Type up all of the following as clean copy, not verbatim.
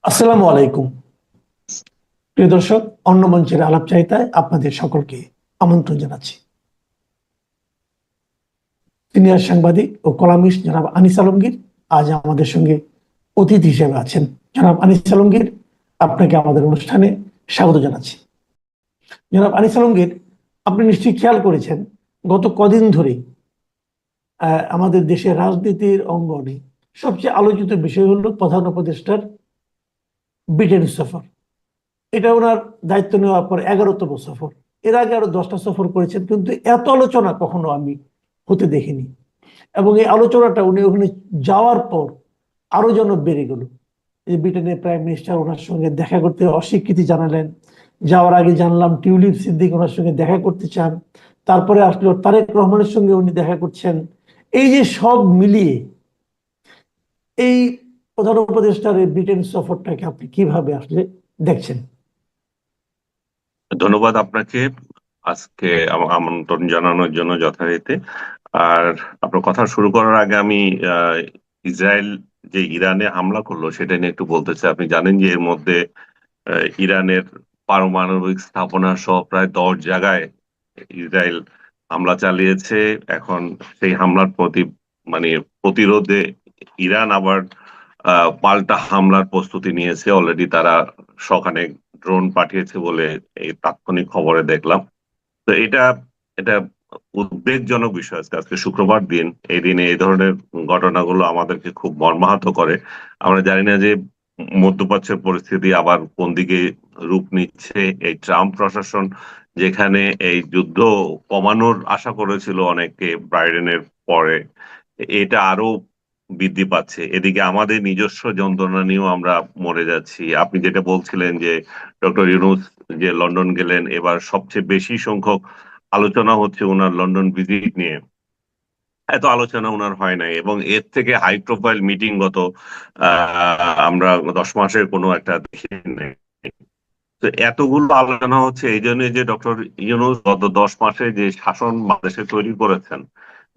আসসালামু আলাইকুম। প্রিয় দর্শক, অন্য মঞ্চের আলাপচারিতায় আপনাদের সকলকে আমন্ত্রণ জানাচ্ছি। সিনিয়র সাংবাদিক ও কলামিস্ট জনাব আনিস আলমগীর আজ আমাদের সঙ্গে অতিথি হিসেবে আছেন। জনাব আনিস আলমগীর, আপনাকে আমাদের অনুষ্ঠানে স্বাগত জানাচ্ছি। জনাব আনিস আলমগীর, আপনি নিশ্চয়ই খেয়াল করেছেন গত কদিন ধরে আমাদের দেশের রাজনীতির অঙ্গনে সবচেয়ে আলোচিত বিষয় হলো প্রধান উপদেষ্টার ব্রিটেন সফর। এটা ওনার দায়িত্ব নেওয়ার পর 11তম সফর। এর আগে আরো 10টা সফর করেছেন, কিন্তু এত আলোচনা কখনো আমি হতে দেখিনি। এবং এই আলোচনাটা উনি ওখানে যাওয়ার পর আরো যেন বেড়ে গেল। এই ব্রিটেনের প্রাইম মিনিস্টার ওনার সঙ্গে দেখা করতে অস্বীকৃতি জানালেন। যাওয়ার আগে জানলাম টিউলিপ সিদ্দিক ওনার সঙ্গে দেখা করতে চান। তারপরে আসলো তারেক রহমানের সঙ্গে উনি দেখা করছেন। এই যে সব মিলিয়ে এই প্রধান উপদেষ্টার এই ব্রিটেন সফরটাকে আপনি কিভাবে আসলে দেখছেন? ধন্যবাদ আপনাকে আজকে আমন্ত্রণ জানানোর জন্য যথারীতি। আর আপনার কথা শুরু করার আগে আমি ইসরায়েল যে ইরানে হামলা করলো সেটা নিয়ে একটু বলতে চাই। আপনি জানেন যে এর মধ্যে ইরানের পারমাণবিক স্থাপনা সহ প্রায় 10 জায়গায় ইসরায়েল হামলা চালিয়েছে। এখন সেই হামলার মানে প্রতিরোধে ইরান আবার পাল্টা হামলার প্রস্তুতি নিয়েছে। অলরেডি তারা সখানেক ড্রোন পাঠিয়েছে বলে এই তাৎক্ষণিক খবরে দেখলাম। তো এটা এটা উদ্বেগজনক বিষয়। আজকে শুক্রবার দিন, এই দিনে এই ধরনের ঘটনাগুলো আমাদেরকে খুব মর্মাহত করে। আমরা জানি না যে মধ্যপ্রাচ্যের পরিস্থিতি আবার কোন দিকে রূপ নিচ্ছে। এই ট্রাম্প প্রশাসন যেখানে এই যুদ্ধ কমানোর আশা করেছিল অনেকে বাইডেনের পরে, এটা আরো বৃদ্ধি পাচ্ছে। এদিকে আমাদের নিজস্ব যন্ত্রণা নিয়েও আমরা মরে যাচ্ছি। আপনি যেটা বলছিলেন যে ডক্টর ইউনূস যে লন্ডন গেলেন, এবার সবচেয়ে বেশি সংখ্যক আলোচনা হচ্ছে ওনার লন্ডন ভিজিট নিয়ে। এত আলোচনা ওনার হয় নাই, এবং এর থেকে হাই প্রোফাইল মিটিং গত আমরা 10 মাসের কোনো একটা দেখি নাই। তো এতগুলো আলোচনা হচ্ছে এই জন্য যে ডক্টর ইউনূস গত 10 মাসে যে শাসন বাংলাদেশে তৈরি করেছেন,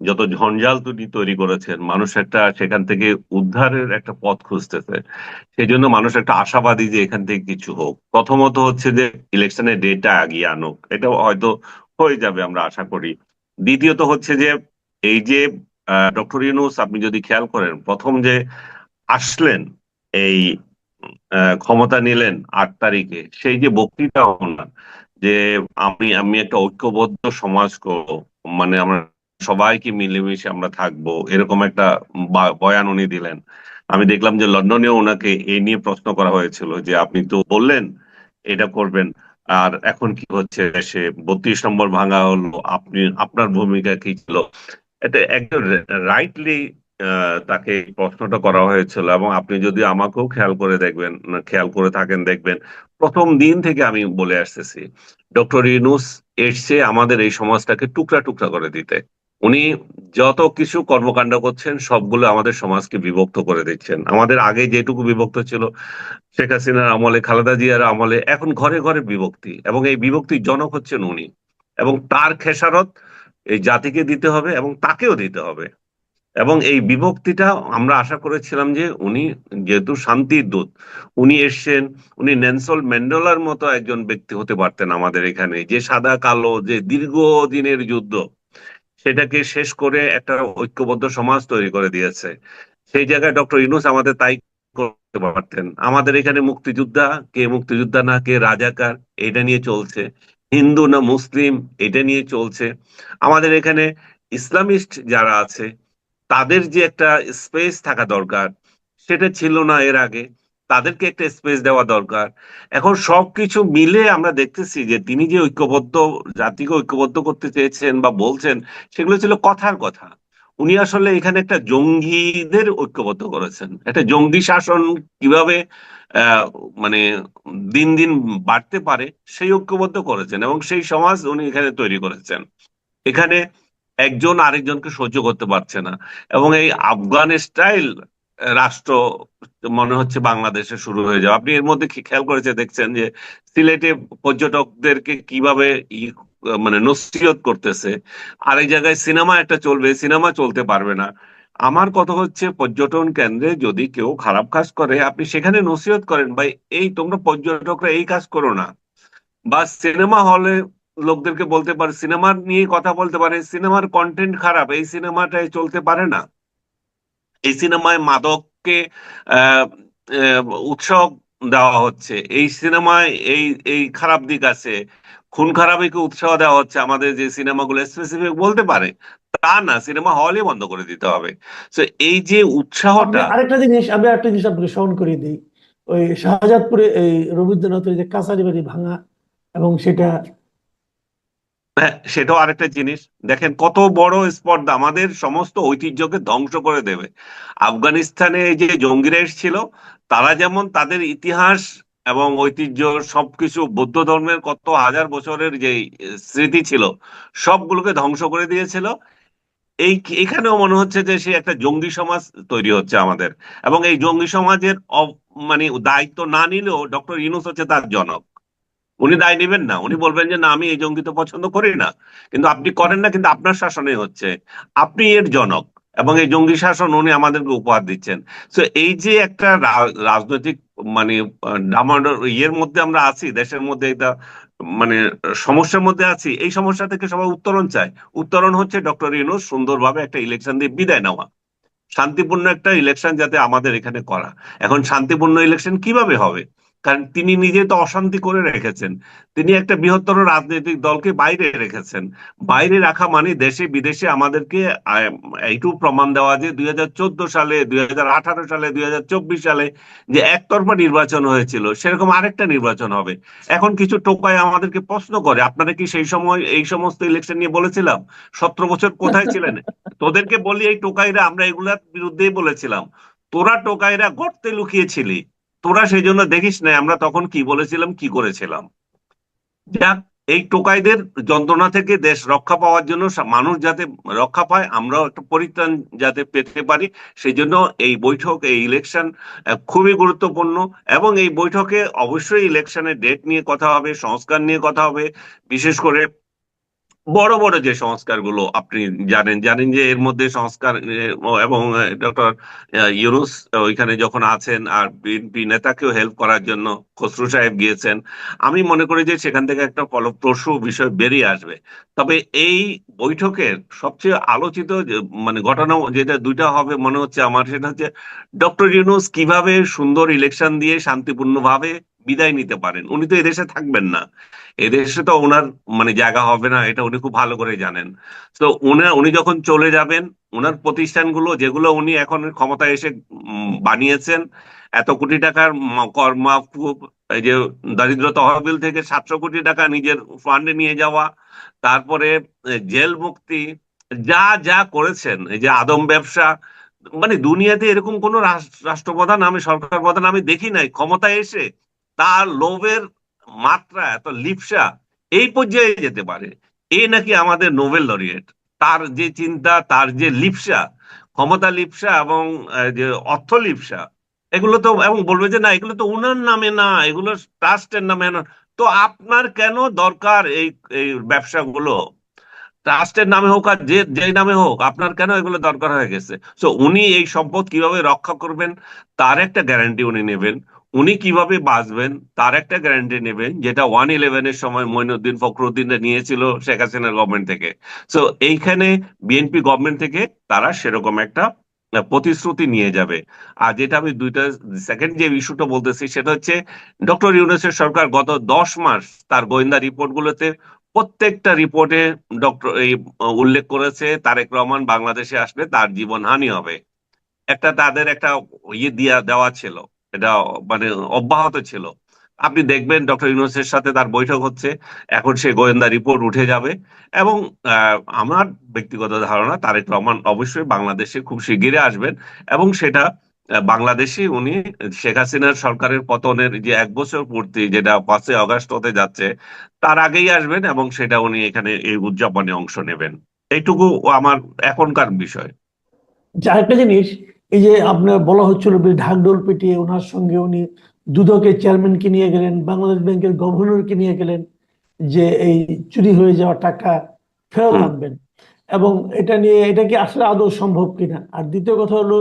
যত ঝঞ্ঝাল তৈরি করেছেন, মানুষ একটা সেখান থেকে উদ্ধারের একটা পথ খুঁজতেছে। সেই জন্য মানুষ একটা আশাবাদী যে এখান থেকে কিছু হোক। প্রথমত হচ্ছে যে ইলেকশনের ডেটটা আগিয়ে আনুক, এটা হয়তো হয়ে যাবে আমরা আশা করি। দ্বিতীয়ত হচ্ছে যে এই যে ডক্টর ইউনূস, আপনি যদি খেয়াল করেন, প্রথম যে আসলেন এই ক্ষমতা নিলেন 8 তারিখে, সেই যে বক্তৃতা ওনার, যে আমি আমি একটা ঐক্যবদ্ধ সমাজ করব, মানে আমরা সবাইকে মিলেমিশে আমরা থাকবো, এরকম একটা বয়ান উনি দিলেন। আমি দেখলাম যে লন্ডনেও ওনাকে এই নিয়ে প্রশ্ন করা হয়েছিল যে আপনি তো বললেন এটা করবেন, আর এখন কি হচ্ছে, সে 32 নম্বর ভাঙা হলো, আপনার ভূমিকা কি ছিল। এটা একদম রাইটলি তাকে এই প্রশ্নটা করা হয়েছিল। এবং আপনি যদি আমাকেও খেয়াল করে থাকেন, দেখবেন প্রথম দিন থেকে আমি বলে আসতেছি, ডক্টর ইউনূস এসছে আমাদের এই সমাজটাকে টুকরা টুকরা করে দিতে। উনি যত কিছু কর্মকাণ্ড করছেন সবগুলো আমাদের সমাজকে বিভক্ত করে দিচ্ছেন। আমাদের আগে যেটুকু বিভক্ত ছিল শেখ হাসিনার আমলে, খালেদা জিয়ার আমলে, এখন ঘরে ঘরে বিভক্তি, এবং এই বিভক্তির জনক হচ্ছেন উনি। এবং তার খেসারত এই জাতিকে দিতে হবে এবং তাকেও দিতে হবে। এবং এই বিভক্তিটা আমরা আশা করেছিলাম যে উনি যেহেতু শান্তির দূত, উনি এসছেন, উনি নেলসন ম্যান্ডেলার মতো একজন ব্যক্তি হতে পারতেন আমাদের এখানে, যে সাদা কালো যে দীর্ঘদিনের যুদ্ধ সেটাকে শেষ করে একটা ঐক্যবদ্ধ সমাজ তৈরি করে দিয়েছে। সেই জায়গায় ডক্টর ইউনূস আমাদের তাই করতে পারতেন। আমাদের এখানে মুক্তিযোদ্ধা কে, মুক্তিযোদ্ধা না কে, রাজাকার, এটা নিয়ে চলছে। হিন্দু না মুসলিম, এটা নিয়ে চলছে। আমাদের এখানে ইসলামিস্ট যারা আছে তাদের যে একটা স্পেস থাকা দরকার, সেটা ছিল না এর আগে। তাদেরকে একটা স্পেস দেওয়া দরকার। এখন সবকিছু মিলে আমরা দেখতেছি যে তিনি যে জাতিকে ঐক্যবদ্ধ করতে চেয়েছেন বা বলছেন, সেগুলো ছিল কথার কথা। উনি আসলে এখানে একটা জঙ্গিদের ঐক্যবদ্ধ করেছেন, একটা জঙ্গি শাসন কিভাবে আহ মানে দিন দিন বাড়তে পারে সেই ঐক্যবদ্ধ করেছেন, এবং সেই সমাজ উনি এখানে তৈরি করেছেন। এখানে একজন আরেকজনকে সহ্য করতে পারছে না। এবং এই আফগান স্টাইল রাষ্ট্র মনে হচ্ছে বাংলাদেশে শুরু হয়ে যাবে। আপনি এর মধ্যে কি খেয়াল করেছে দেখছেন যে সিলেটে পর্যটকদেরকে কিভাবে মানে নসিহত করতেছে। আরেক জায়গায় সিনেমা একটা চলবে, সিনেমা চলতে পারবে না। আমার কথা হচ্ছে পর্যটন কেন্দ্রে যদি কেউ খারাপ কাজ করে আপনি সেখানে নসিহত করেন, ভাই এই তোমরা পর্যটকরা এই কাজ করো না। বা সিনেমা হলে লোকদেরকে বলতে পারে, সিনেমা নিয়ে কথা বলতে পারে, সিনেমার কন্টেন্ট খারাপ, এই সিনেমাটাই চলতে পারে না, এই সিনেমায় মাদককে আহ, আহ, উৎসাহ দেওয়া হচ্ছে, এই সিনেমায় এই এই খারাপ দিক আছে, খুন খারাপিকে উৎসাহ দেওয়া হচ্ছে, আমাদের যে সিনেমাগুলো স্পেসিফিক বলতে পারে, তা না সিনেমা হলই বন্ধ করে দিতে হবে। তো এই যে আপনি উৎসাহটা, আরেকটা জিনিস আপনাকে স্মরণ করিয়ে দিই। ওই শাহজাদপুরে এই রবীন্দ্রনাথের যে কাছারি বাড়ি ভাঙা, এবং সেটা হ্যাঁ সেটাও আরেকটা জিনিস। দেখেন কত বড় স্পর্ধা, আমাদের সমস্ত ঐতিহ্যকে ধ্বংস করে দেবে। আফগানিস্তানে এই যে জঙ্গিরা এসেছিল, তারা যেমন তাদের ইতিহাস এবং ঐতিহ্য সবকিছু, বৌদ্ধ ধর্মের কত হাজার বছরের যে স্মৃতি ছিল সবগুলোকে ধ্বংস করে দিয়েছিল। এই এখানেও মনে হচ্ছে যে সে একটা জঙ্গি সমাজ তৈরি হচ্ছে আমাদের, এবং এই জঙ্গি সমাজের মানে দায়িত্ব না নিলেও ডক্টর ইউনূস হচ্ছে তার জনক। উনি দায় নেবেন না, উনি বলবেন যে না আমি এই জঙ্গি তো পছন্দ করি না, কিন্তু আপনি করেন না, কিন্তু আপনার শাসনে হচ্ছে, আপনি এর জনক, এবং এই জঙ্গি শাসন উনি আমাদেরকে উপহার দিচ্ছেন। তো এই যে একটা রাজনৈতিক মানে ডামাডোল ইয়ের মধ্যে আমরা আছি, দেশের মধ্যে এটা মানে সমস্যার মধ্যে আছি, এই সমস্যা থেকে সবাই উত্তরণ চায়। উত্তরণ হচ্ছে ডক্টর ইউনূস সুন্দরভাবে একটা ইলেকশন দিয়ে বিদায় নেওয়া, শান্তিপূর্ণ একটা ইলেকশন যাতে আমাদের এখানে করা। এখন শান্তিপূর্ণ ইলেকশন কিভাবে হবে, কারণ তিনি নিজে তো অশান্তি করে রেখেছেন, তিনি একটা বৃহত্তর রাজনৈতিক দলকে বাইরে রেখেছেন। বাইরে রাখা মানে দেশে বিদেশে আমাদেরকে আহ, এইটুকু প্রমাণ দেওয়া যে 2014 সালে, 2018 সালে, 2024 সালে যে একতরফা নির্বাচন হয়েছিল সেরকম আরেকটা নির্বাচন হবে। এখন কিছু টোকায় আমাদেরকে প্রশ্ন করে, আপনারা কি সেই সময় এই সমস্ত ইলেকশন নিয়ে বলেছিলাম? 17 বছর কোথায় ছিলেন? তোদেরকে বলি এই টোকাইরা, আমরা এগুলার বিরুদ্ধেই বলেছিলাম, তোরা টোকাইরা গর্তে লুকিয়েছিলি, তোরা সেই জন্য দেখিস না আমরা তখন কি বলেছিলাম কি করেছিলাম। যাক, এই টোকাইদের যন্ত্রণা থেকে দেশ রক্ষা পাওয়ার জন্য, মানুষ যাতে রক্ষা পায়, আমরাও একটা পরিত্রাণ যাতে পেতে পারি, সেই জন্য এই বৈঠক, এই ইলেকশন খুবই গুরুত্বপূর্ণ। এবং এই বৈঠকে অবশ্যই ইলেকশনের ডেট নিয়ে কথা হবে, সংস্কার নিয়ে কথা হবে, বিশেষ করে বড় বড় যে সংস্কারগুলো আপনি জানেন জানেন যে এর মধ্যে সংস্কার এবং ডক্টর ইউনূস ওইখানে যখন আছেন, আর বিএনপি নেতাকেও হেল্প করার জন্য খসরু সাহেব গিয়েছেন, আমি মনে করি যে সেখান থেকে একটা ফলপ্রসূ বিষয় বেরিয়ে আসবে। তবে এই বৈঠকের সবচেয়ে আলোচিত মানে ঘটনা যেটা দুইটা হবে মনে হচ্ছে আমার, সেটা হচ্ছে ডক্টর ইউনূস কিভাবে সুন্দর ইলেকশন দিয়ে শান্তিপূর্ণভাবে বিদায় নিতে পারেন। উনি তো এদেশে থাকবেন না, এদেশে তো ওনার মানে জায়গা হবে না, এটা উনি খুব ভালো করে জানেন। তো উনি যখন চলে যাবেন, ওনার প্রতিষ্ঠানগুলো যেগুলো উনি এখন ক্ষমতায় এসে বানিয়েছেন, এত কোটি টাকার কর মাফ, এই যে দারিদ্র তহবিল থেকে 700 কোটি টাকা নিজের ফান্ডে নিয়ে যাওয়া, তারপরে জেল মুক্তি, যা যা করেছেন, এই যে আদম ব্যবসা, মানে দুনিয়াতে এরকম কোন রাষ্ট্রপ্রধান, আমি সরকার প্রধান আমি দেখি নাই ক্ষমতায় এসে তার লোভের মাত্রা এত লিপসা এই পর্যায়ে যেতে পারে। এই নাকি আমাদের নোবেল লরিয়েট, তার যে চিন্তা, তার যে লিপসা, ক্ষমতা লিপসা এবং যে অর্থ লিপসা, এগুলো তো, এবং বলবে যে না এগুলো তো উনার নামে না, এগুলো ট্রাস্টের নামে না। তো আপনার কেন দরকার এই এই ব্যবসাগুলো? ট্রাস্টের নামে হোক আর যে যেই নামে হোক, আপনার কেন এগুলো দরকার হয়ে গেছে? তো উনি এই সম্পদ কিভাবে রক্ষা করবেন তার একটা গ্যারান্টি উনি নেবেন, উনি কিভাবে বাঁচবেন তার একটা গ্যারান্টি নেবেন, যেটা 111-এর সময় মঈনুদ্দিন ফখরুদ্দিন নিয়েছিল শেখ হাসিনার গভর্নমেন্ট থেকে। তো এইখানে বিএনপি গভর্নমেন্ট থেকে তারা সেরকম একটা প্রতিশ্রুতি নিয়ে যাবে। আর যেটা আমি দুইটা সেকেন্ড যে ইস্যুটা বলতেছি সেটা হচ্ছে, ডক্টর ইউনূসের সরকার গত 10 মাস তার গোয়েন্দা রিপোর্টগুলোতে প্রত্যেকটা রিপোর্টে ডক্টর এই উল্লেখ করেছে তারেক রহমান বাংলাদেশে আসলে তার জীবনহানি হবে। একটা তাদের একটা ইয়ে দিয়া দেওয়া ছিল, এটা মানে অব্যাহত ছিল। আপনি দেখবেন ডক্টর ইউনূসের সাথে তার বৈঠক হচ্ছে, এখন সে গোয়েন্দা রিপোর্ট উঠে যাবে। এবং আমার ব্যক্তিগত ধারণা তারেক রহমান অবশ্যই বাংলাদেশে খুব শিগগিরই আসবেন, এবং সেটা বাংলাদেশে উনি শেখ হাসিনার সরকারের পতনের যে 1 বছর পূর্তি, যেটা 5ই আগস্ট হতে যাচ্ছে, তার আগেই আসবেন, এবং সেটা উনি এখানে এই উদযাপনে অংশ নেবেন। এইটুকু আমার এখনকার বিষয়। যে আরেকটা জিনিস, এই যে আপনার বলা হচ্ছিল যে ঢাকঢোল পিটিয়ে ওনার সঙ্গে উনি দুদকের চেয়ারম্যানকে নিয়ে গেলেন, বাংলাদেশ ব্যাংকের গভর্নরকে নিয়ে গেলেন, যে এই চুরি হয়ে যাওয়া টাকা ফেরত হুম। আনবেন। এবং এটা নিয়ে এটা কি আসলে আদৌ সম্ভব কিনা। আর দ্বিতীয় কথা হলো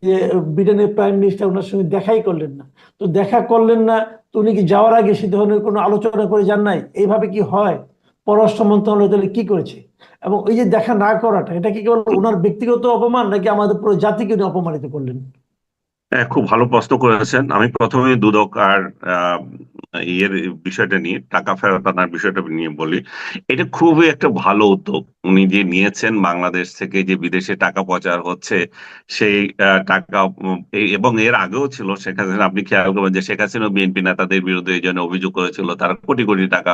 যে ব্রিটেনের প্রাইম মিনিস্টার ওনার সঙ্গে দেখাই করলেন না। তো দেখা করলেন না, তো উনি কি যাওয়ার আগে সে ধরনের কোনো আলোচনা করে যান নাই? এইভাবে কি হয়? পররাষ্ট্র মন্ত্রণালয় তাহলে কি করেছে? এবং এই যে দেখা না করাটা, এটা কি কেবল ওনার ব্যক্তিগত অপমান, নাকি আমাদের পুরো জাতিকে উনি অপমানিত করলেন? হ্যাঁ, খুব ভালো প্রশ্ন করেছেন। আমি প্রথমে দুদক আর আহ, ইয়ের বিষয়টা নিয়ে, টাকা ফেরত আনার বিষয়টা নিয়ে বলি। এটা খুবই একটা ভালো উদ্যোগ উনি যে নিয়েছেন। বাংলাদেশ থেকে যে বিদেশে টাকা পাচার হচ্ছে, সেই টাকা এবং এর আগেও ছিল শেখ হাসিনা। আপনি খেয়াল করবেন যে শেখ হাসিনা বিএনপি নেতাদের বিরুদ্ধে এই জন্য অভিযোগ করেছিল, তারা কোটি কোটি টাকা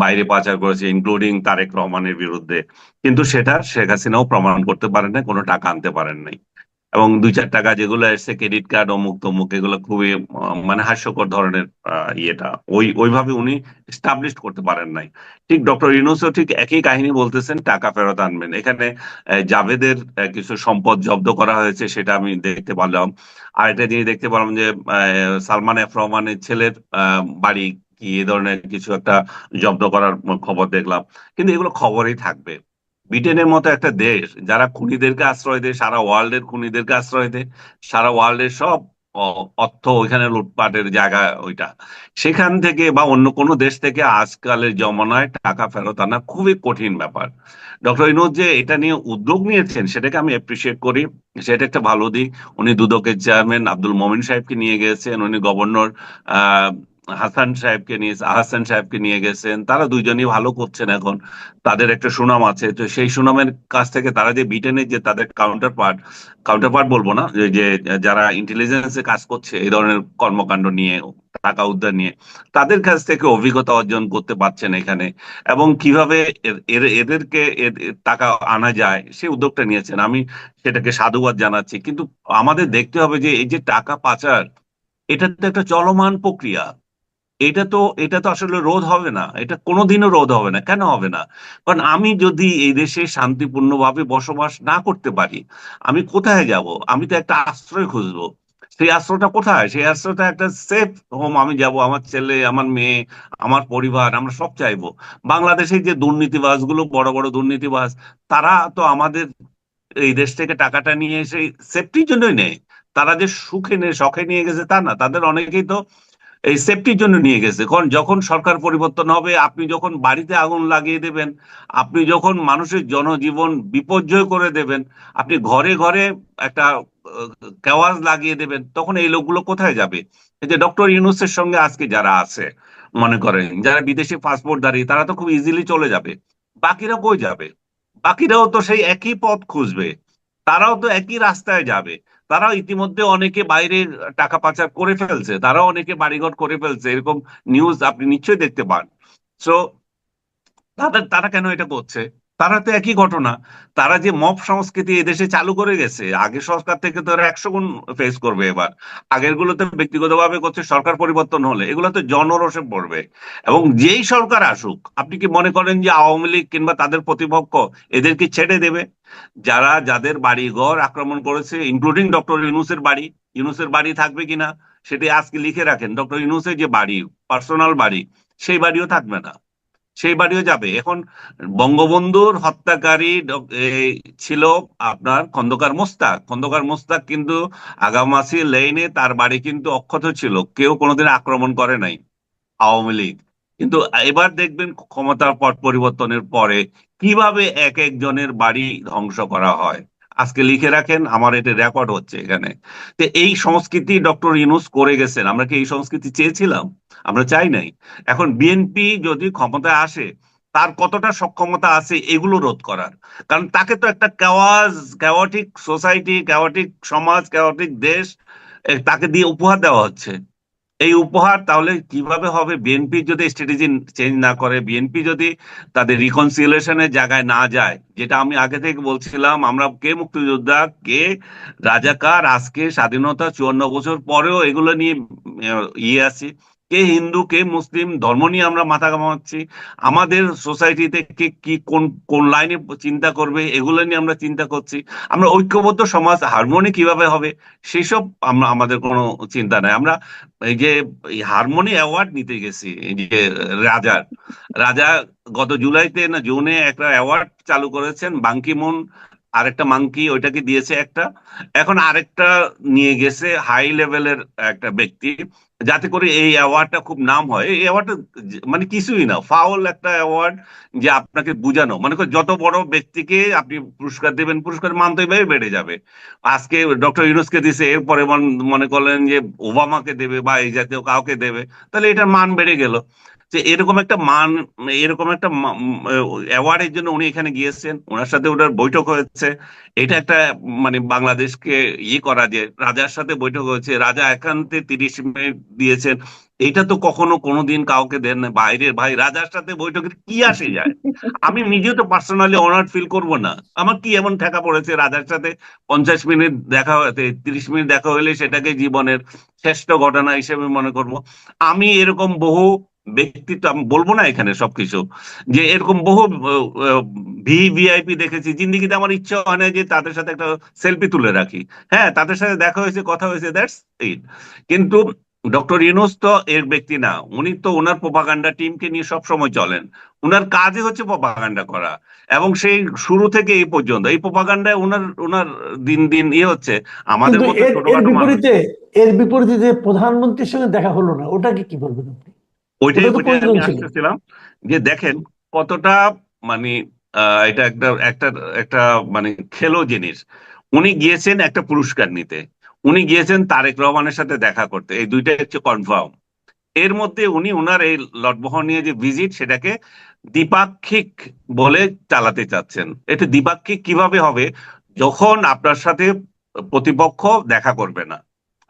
বাইরে পাচার করেছে, ইনক্লুডিং তারেক রহমানের বিরুদ্ধে। কিন্তু সেটা শেখ হাসিনাও প্রমাণ করতে পারেন না, কোনো টাকা আনতে পারেন নাই। এবং 2-4 টাকা যেগুলো এসছে ক্রেডিট কার্ড অমুক তমুক, এগুলো খুবই মানে হাস্যকর ধরনের ইয়েটা ওইভাবে উনি এস্টাবলিশ করতে পারেন নাই। ঠিক ডক্টর ইউনূসও ঠিক একই কাহিনী বলতেছেন, টাকা ফেরত আনবেন। এখানে জাভেদের কিছু সম্পদ জব্দ করা হয়েছে, সেটা আমি দেখতে পারলাম। আর একটা জিনিস দেখতে পারলাম যে সালমান এফ রহমানের ছেলের বাড়ি কি এ ধরনের কিছু একটা জব্দ করার খবর দেখলাম। কিন্তু এগুলো খবরই থাকবে। ব্রিটেনের মতো একটা দেশ যারা খুনিদেরকে আশ্রয় দেয়, সারা ওয়ার্ল্ডের খুনিদেরকে আশ্রয় দেয়, সারা ওয়ার্ল্ডের সব অর্থ ওইখানে লুটপাটের জায়গা ওইটা, সেখান থেকে বা অন্য কোনো দেশ থেকে আজকালের জমানায় টাকা ফেরত আনা খুবই কঠিন ব্যাপার। ডক্টর ইউনূস যে এটা নিয়ে উদ্যোগ নিয়েছেন, সেটাকে আমি অ্যাপ্রিসিয়েট করি। সেটা একটা ভালো দিক। উনি দুদকের চেয়ারম্যান আব্দুল মমিন সাহেবকে নিয়ে গেছেন, উনি গভর্নর আহ আহসান সাহেবকে নিয়ে গেছেন। তারা দুইজনই ভালো করছেন এখন, তাদের একটা সুনাম আছে। তো সেই সুনামের কাছ থেকে তারা যে ব্রিটেনের যে তাদের কাউন্টার পার্ট বলবো না, যে যারা ইন্টেলিজেন্সে কাজ করছে এই ধরনের কর্মকাণ্ড নিয়ে, টাকা উদ্ধার নিয়ে, তাদের কাছ থেকে অভিজ্ঞতা অর্জন করতে পারছেন এখানে। এবং কিভাবে এদেরকে টাকা আনা যায় সেই উদ্যোগটা নিয়েছেন, আমি সেটাকে সাধুবাদ জানাচ্ছি। কিন্তু আমাদের দেখতে হবে যে এই যে টাকা পাচার, এটা তো একটা চলমান প্রক্রিয়া। এটা তো আসলে রোধ হবে না, এটা কোনোদিনও রোধ হবে না। কেন হবে না? কারণ আমি যদি এই দেশে শান্তিপূর্ণভাবে বসবাস না করতে পারি, আমি কোথায় যাব? আমি তো একটা আশ্রয় খুঁজবো। সেই আশ্রয়টা কোথায়? সেই আশ্রয়টা একটা সেফ হোম আমি যাব, আমার ছেলে, আমার মেয়ে, আমার পরিবার, আমরা সব চাইবো। বাংলাদেশে যে দুর্নীতিবাজ গুলো, বড় বড় দুর্নীতিবাজ, তারা তো আমাদের এই দেশ থেকে টাকাটা নিয়ে এসে সেফটির জন্যই নেয়। তারা যে সুখে নিয়ে শখে নিয়ে গেছে তা না, তাদের অনেকেই তো এই সেফটির জন্য নিয়ে গেছে। কারণ যখন সরকার পরিবর্তন হবে, আপনি যখন বাড়িতে আগুন লাগিয়ে দেবেন, আপনি যখন মানুষের জনজীবন বিপর্যয় করে দেবেন, আপনি ঘরে ঘরে একটা কেওয়াজ লাগিয়ে দেবেন, তখন এই লোকগুলো কোথায় যাবে? এই যে ডক্টর ইউনূসের সঙ্গে আজকে যারা আছে, মনে করেন যারা বিদেশি পাসপোর্ট দাঁড়িয়ে, তারা তো খুব ইজিলি চলে যাবে। বাকিরা কই যাবে? বাকিরাও তো সেই একই পথ খুঁজবে, তারাও তো একই রাস্তায় যাবে। তারাও ইতিমধ্যে অনেকে বাইরে টাকা পাচার করে ফেলছে, তারাও অনেকে বাড়িঘর করে ফেলছে, এরকম নিউজ আপনি নিশ্চয়ই দেখতে পান। সো তারা কেন এটা করছে? তারা তো একই ঘটনা। তারা যে মব সংস্কৃতি এদেশে চালু করে গেছে, আগে সরকার থেকে তো এরা 100 গুণ ফেস করবে এবার। আগের গুলোতে ব্যক্তিগতভাবে করছে, সরকার পরিবর্তন হলে এগুলো তো জনরোষে পড়বে। এবং যেই সরকার আসুক, আপনি কি মনে করেন যে আওয়ামী লীগ কিংবা তাদের প্রতিপক্ষ এদেরকে ছেড়ে দেবে? যাদের বাড়ি ঘর আক্রমণ করেছে, ইনক্লুডিং ডক্টর ইউনূসের বাড়ি, ইউনূসের বাড়ি থাকবে কিনা সেটি আজকে লিখে রাখেন। ডক্টর ইউনূসের যে বাড়ি, পার্সোনাল বাড়ি, সেই বাড়িও থাকবে না, সেই বাড়িও যাবে। এখন বঙ্গবন্ধুর হত্যাকারী ছিল আপনার খন্দকার মোস্তাক কিন্তু আগামাসি লেনে তার বাড়ি কিন্তু অক্ষত ছিল, কেউ কোনোদিন আক্রমণ করে নাই, আওয়ামী লীগ। কিন্তু এবার দেখবেন ক্ষমতার পট পরিবর্তনের পরে কিভাবে এক একজনের বাড়ি ধ্বংস করা হয়। আজকে লিখে রাখেন, আমার এটা রেকর্ড হচ্ছে এখানে। তো এই সংস্কৃতি ডক্টর ইউনূস করে গেছেন। আমরা কি এই সংস্কৃতি চেয়েছিলাম? আমরা চাই নাই। এখন বিএনপি যদি ক্ষমতায় আসে, তার কতটা সক্ষমতা আছে এগুলো রোধ করার? কারণ তাকে তো একটা ক্যাওয়াটিক সোসাইটি, ক্যাওয়াটিক সমাজ, ক্যাওয়াটিক দেশ তাকে দিয়ে উপহার দেওয়া হচ্ছে। এই উপহার তাহলে কিভাবে হবে? বিএনপি যদি স্ট্র্যাটেজি চেঞ্জ না করে, বিএনপি যদি তাদের রিকনসিলিয়েশনের জায়গায় না যায়, যেটা আমি আগে থেকে বলছিলাম, আমরা কে মুক্তিযোদ্ধা, কে রাজাকার, আজকে স্বাধীনতা 54 বছর পরেও এগুলো নিয়ে ইয়ে আছি। কে হিন্দু কে মুসলিম ধর্ম নিয়ে আমরা মাথা ঘামাচ্ছি, আমাদের সোসাইটিতে কে কি কোন কোন লাইনে চিন্তা করবে এগুলো নিয়ে আমরা চিন্তা করছি। আমরা ঐক্যবদ্ধ সমাজ হারমোনি কিভাবে হবে সেসব আমরা আমাদের কোনো চিন্তা নাই। আমরা এই যে এই হারমোনি অ্যাওয়ার্ড নিতে গেছি, এই যে রাজার রাজা গত জুলাইতে না জুনে একটা অ্যাওয়ার্ড চালু করেছেন, বাংকি মুন আরেকটা মাংকি ওইটাকে দিয়েছে একটা, এখন আরেকটা নিয়ে গেছে হাই লেভেলের একটা ব্যক্তি, যাতে করে এই অ্যাওয়ার্ডটা খুব নাম হয়। এই অ্যাওয়ার্ডটা মানে কিছুই না, ফাউল একটা অ্যাওয়ার্ড, যে আপনাকে বুঝানো, মনে করেন যত বড় ব্যক্তিকে আপনি পুরস্কার দেবেন পুরস্কার মান তো এইভাবে বেড়ে যাবে। আজকে ডক্টর ইউনূসকে দিছে, এরপরে মনে করলেন যে ওবামাকে দেবে বা এই জাতীয় কাউকে দেবে, তাহলে এটার মান বেড়ে গেল। যে এরকম একটা মান, এরকম একটা অ্যাওয়ার্ডের জন্য উনি এখানে গিয়েছেন, ওনার সাথে ওনার বৈঠক হয়েছে। এটা একটা মানে বাংলাদেশকে করা, যে রাজার সাথে বৈঠক হয়েছে, রাজা একান্তে 30 মিনিট দিয়েছেন। এটা তো কখনো কোনোদিন কাউকে দেন না। বাইরের ভাই রাজার সাথে বৈঠকের কি আসে যায়? আমি নিজেও তো পার্সোনালি অনার্ড ফিল করব না? আমার কি এমন ঠেকা পড়েছে রাজার সাথে 50 মিনিট দেখা হতে, 30 মিনিট দেখা হলে সেটাকে জীবনের শ্রেষ্ঠ ঘটনা হিসেবে মনে করব? আমি এরকম বহু ব্যক্তিত্ব, আমি বলবো না এখানে সবকিছু, যে এরকম বহু ভিভিআইপি দেখেছি, জিন্দিগিতে আমার ইচ্ছা হয় না যে তাদের সাথে একটা সেলফি তুলে রাখি। হ্যাঁ, তাদের সাথে দেখা হয়েছে, কথা হয়েছে, দ্যাটস ইট। কিন্তু ডক্টর ইউনূস তো এর ব্যক্তি না, উনি তো ওনার প্রোপাগান্ডা টিমকে নিয়ে সব সময় চলেন। ওনার কাজই হচ্ছে প্রোপাগান্ডা করা, এবং সেই শুরু থেকে এই পর্যন্ত এই প্রোপাগান্ডায় ওনার ওনার দিন দিন হচ্ছে। আমাদের কিন্তু মতো এর এর ছোটখাটো মানুষ। বিপরীতে এর বিপরীতে যে প্রধানমন্ত্রীর সঙ্গে দেখা হলো না, ওটাকে কি বলবেন আপনি? ওইটাই ওটা তো ওইটাই প্রয়োজন আমি ছিল। আসতেছিলাম, যে দেখেন কতটা মানে এটা একটা একটা একটা মানে খেলো জিনিস। উনি গিয়েছেন একটা পুরস্কার নিতে, উনি গিয়েছেন তারেক রহমানের সাথে দেখা করতে, এই দুইটাই হচ্ছে কনফার্ম। এর মধ্যে উনি ওনার এই লটবহনীয় যে ভিজিট সেটাকে দ্বিপাক্ষিক বলে চালাতে চাচ্ছেন। এতে দ্বিপাক্ষিক কিভাবে হবে যখন আপনার সাথে প্রতিপক্ষ দেখা করবে না?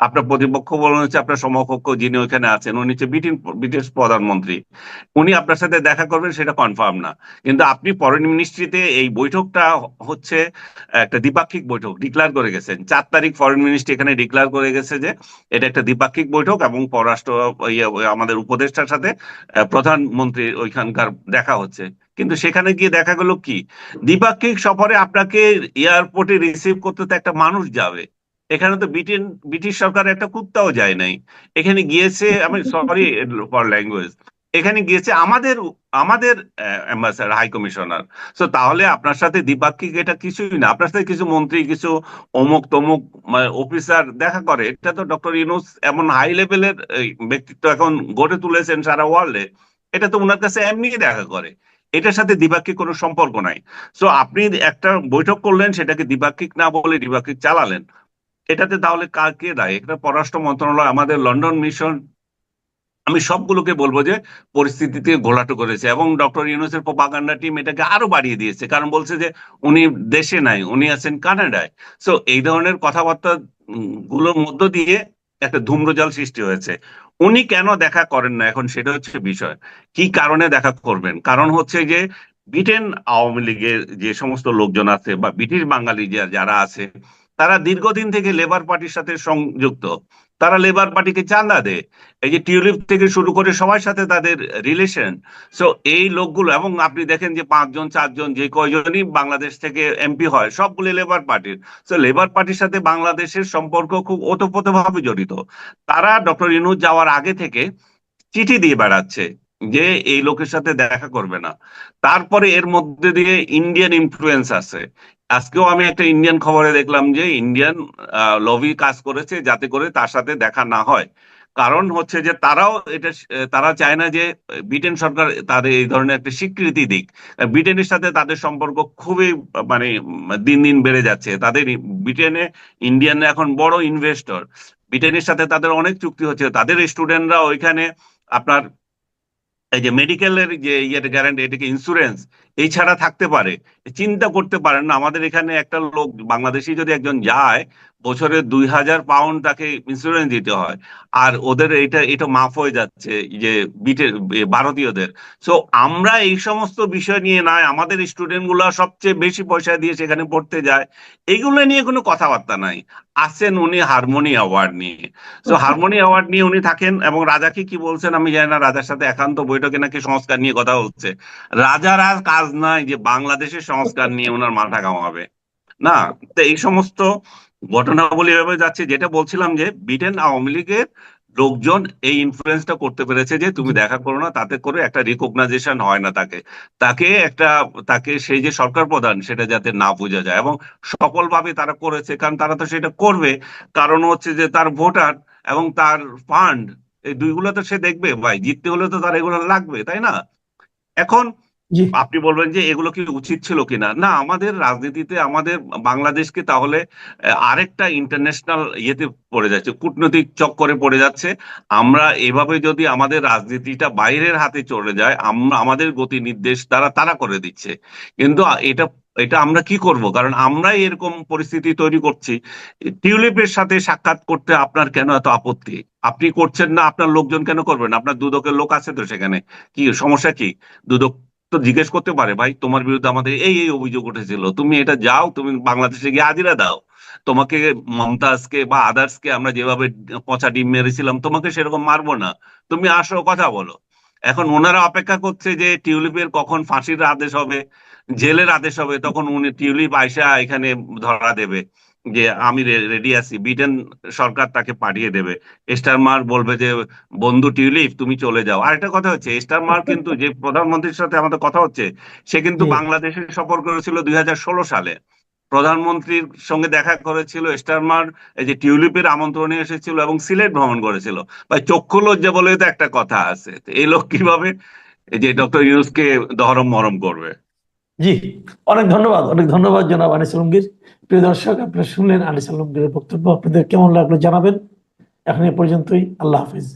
আপনার প্রতিপক্ষ বলুন হচ্ছে আপনার সমকক্ষ যিনি ওইখানে আছেন, উনি হচ্ছে ব্রিটিশ প্রধানমন্ত্রী, উনি আপনার সাথে দেখা করবেন সেটা কনফার্ম না। কিন্তু আপনি ফরেন মিনিস্ট্রিতে এই বৈঠকটা হচ্ছে একটা দ্বিপাক্ষিক বৈঠক ডিক্লার করে গেছেন, 4 তারিখ ফরেন মিনিস্ট্রি এখানে ডিক্লার করে গেছে যে এটা একটা দ্বিপাক্ষিক বৈঠক, এবং পররাষ্ট্র আমাদের উপদেষ্টার সাথে প্রধানমন্ত্রী ওইখানকার দেখা হচ্ছে। কিন্তু সেখানে গিয়ে দেখা গেল কি, দ্বিপাক্ষিক সফরে আপনাকে এয়ারপোর্টে রিসিভ করতে তো একটা মানুষ যাবে, এখানে তো ব্রিটিশ সরকারের একটা কুত্তাও যায় নাই। এখানে গিয়েছে, আমি সরি ফর ল্যাঙ্গুয়েজ, এখানে গিয়েছে আমাদের আমাদের অ্যাম্বাসাডার হাই কমিশনার। তো তাহলে আপনার সাথে দ্বিপাক্ষিক এটা কিছুই না, আপনার সাথে কিছু মন্ত্রী কিছু অমুক তমুক অফিসার দেখা করে, এটা তো ডক্টর ইউনূস এমন হাই লেভেলের ব্যক্তিত্ব এখন গড়ে তুলেছেন সারা ওয়ার্ল্ডে, এটা তো ওনার কাছে এমনি দেখা করে, এটার সাথে দ্বিপাক্ষিক কোনো সম্পর্ক নাই। সো আপনি একটা বৈঠক করলেন, সেটাকে দ্বিপাক্ষিক না বলে দ্বিপাক্ষিক চালালেন, এটাতে তাহলে কাকে দায়ী? এটা পররাষ্ট্র মন্ত্রণালয়, আমাদের লন্ডন মিশন, আমি সবগুলোকে বলবো যে পরিস্থিতিতে ঘোলাটে করেছে, এবং ডক্টর ইউনূসের প্রোপাগান্ডা টিম এটাকে আরো বাড়িয়ে দিয়েছে, কারণ বলছে যে উনি দেশে নাই, উনি আছেন কানাডায়। সো এই ধরনের কথাবার্তা গুলোর মধ্য দিয়ে একটা ধূম্রজাল সৃষ্টি হয়েছে। উনি কেন দেখা করেন না এখন সেটা হচ্ছে বিষয়। কি কারণে দেখা করবেন? কারণ হচ্ছে যে ব্রিটেন আওয়ামী লীগের যে সমস্ত লোকজন আছে বা ব্রিটিশ বাঙালি যারা আছে, তারা দীর্ঘদিন থেকে লেবার পার্টির সাথে সংযুক্ত, তারা লেবার পার্টিকে চাঁদা দেয়, এই যে টিউলিপ থেকে শুরু করে সবার সাথে তাদের রিলেশন। সো এই লোকগুলো, এবং আপনি দেখেন যে 5 জন 4 জন যে কয়জনই বাংলাদেশ থেকে এমপি হয় সবগুলো লেবার পার্টির। সো লেবার পার্টির সাথে বাংলাদেশের সম্পর্ক খুব ওতপ্রোতভাবে জড়িত। তারা ডক্টর ইউনূস যাওয়ার আগে থেকে চিঠি দিয়ে বেড়াচ্ছে যে এই লোকের সাথে দেখা করবে না। তারপরে এর মধ্যে দিয়ে ইন্ডিয়ান ইনফ্লুয়েন্স আছে। আজকেও আমি একটা ইন্ডিয়ান খবরে দেখলাম যে ইন্ডিয়ান লবি কাজ করেছে যাতে করে তার সাথে দেখা না হয়। কারণ হচ্ছে যে তারাও এটা তারা চায় না যে ব্রিটেন সরকার তাদের এই ধরনের একটা স্বীকৃতি দিক। ব্রিটেনের সাথে তাদের সম্পর্ক খুবই মানে দিন দিন বেড়ে যাচ্ছে। তাদের ব্রিটেনে ইন্ডিয়ানরা এখন বড় ইনভেস্টর, ব্রিটেনের সাথে তাদের অনেক চুক্তি হচ্ছে, তাদের স্টুডেন্টরা ওইখানে আপনার এই যে মেডিকেলের যে ইয়েটা গ্যারান্টি, এটাকে ইন্স্যুরেন্স, এই ছাড়া থাকতে পারে? চিন্তা করতে পারেন না, আমাদের এখানে একটা লোক বাংলাদেশি যদি একজন যায়, বছরে 2,000 পাউন্ড তাকে ইন্স্যুরেন্স দিতে হয়, আর ওদের এটা এটা মাফ হয়ে যাচ্ছে যে বিটের ভারতীয়দের। সো আমরা এই সমস্ত বিষয় নিয়ে নয়, আমাদের স্টুডেন্ট গুলা সবচেয়ে বেশি পয়সা দিয়ে সেখানে পড়তে যায়, এগুলো নিয়ে কোনো কথাবার্তা নাই। আসছেন উনি হারমোনি অ্যাওয়ার্ড নিয়ে, সো হারমোনি অ্যাওয়ার্ড নিয়ে উনি থাকেন। এবং রাজাকে কি বলছেন আমি জানি না, রাজার সাথে একান্ত বৈঠকে নাকি সংস্কার নিয়ে কথা হচ্ছে। রাজার আর কাজ নাই যে বাংলাদেশের সংস্কার নিয়ে ওনার মাথা কামাবে না। তো এই সমস্ত ঘটনাবলী এভাবে যাচ্ছে। যেটা বলছিলাম যে ব্রিটেন আওয়ামী লীগের লোকজন এই ইনফ্লুয়েন্সটা করতে পেরেছে যে তুমি জি দেখা করো না, তাতে করে একটা রিকগনাইজেশন হয় না তাকে, তাকে একটা, তাকে সেই যে সরকার প্রধান সেটা যাতে না বোঝা যায়। এবং সফলভাবে তারা করেছে, কারণ তারা তো সেটা করবে, কারণ হচ্ছে যে তার ভোটার এবং তার ফান্ড, এই দুইগুলো তো সে দেখবে ভাই, জিততে হলে তো তার এগুলো লাগবে, তাই না? এখন জি আপনি বলবেন যে এগুলো কি উচিত ছিল কিনা, না আমাদের রাজনীতিতে আমাদের বাংলাদেশকে তাহলে আরেকটা ইন্টারন্যাশনাল ইয়েতে পড়ে যাচ্ছে, কূটনৈতিক চক্করে পড়ে যাচ্ছে। আমরা এভাবে যদি আমাদের রাজনীতিটা বাইরের হাতে চলে যায়, আমরা আমাদের গতি নির্দেশ তারা তারা করে দিচ্ছে। কিন্তু এটা এটা আমরা কি করব, কারণ আমরাই এরকম পরিস্থিতি তৈরি করছি। টিউলিপের সাথে সাক্ষাৎ করতে আপনার কেন এত আপত্তি? আপনি করছেন না, আপনার লোকজন কেন করবেন? আপনার দুদকের লোক আছে তো সেখানে, কি সমস্যা কি? দুদক তো জিজ্ঞেস করতে পারে, ভাই তোমার বিরুদ্ধে আমাদের এই এই অভিযোগ উঠেছিল, তুমি এটা যাও, তুমি বাংলাদেশে গিয়ে হাজিরা দাও। তোমাকে, মমতাজকে বা আদার্সকে আমরা যেভাবে পচা ডিম মেরেছিলাম, তোমাকে সেরকম মারবো না, তুমি আসো কথা বলো। এখন ওনারা অপেক্ষা করছে যে টিউলিপের কখন ফাঁসির আদেশ হবে, জেলের আদেশ হবে, তখন উনি টিউলিপ আইসা এখানে ধরা দেবে যে আমি রেডি আছি, ব্রিটেন সরকার তাকে পাঠিয়ে দেবে। স্টারমার বলবে যে বন্ধু টিউলিপ তুমি চলে যাও। আরেকটা কথা হচ্ছে, স্টারমার কিন্তু যে প্রধানমন্ত্রীর সাথে আমাদের কথা হচ্ছে, সে কিন্তু জি বাংলাদেশে সফর করেছিল 2016 সালে, প্রধানমন্ত্রীর সঙ্গে দেখা করেছিল স্টারমার, এই যে টিউলিপের আমন্ত্রণে এসেছিল এবং সিলেট ভ্রমণ করেছিল। ভাই চক্ষু লজ্জা বলে তো একটা কথা আছে, তো এই লোক কিভাবে এই যে ডক্টর ইউনূসকে দহরম মরম করবে? জি অনেক ধন্যবাদ জনাব আনিস আলমগীর। প্রিয় দর্শক, আপনারা শুনলেন আনিস আলমগীরের বক্তব্য। আপনাদের কেমন লাগলো জানাবেন। এখন এ পর্যন্তই। আল্লাহ হাফিজ।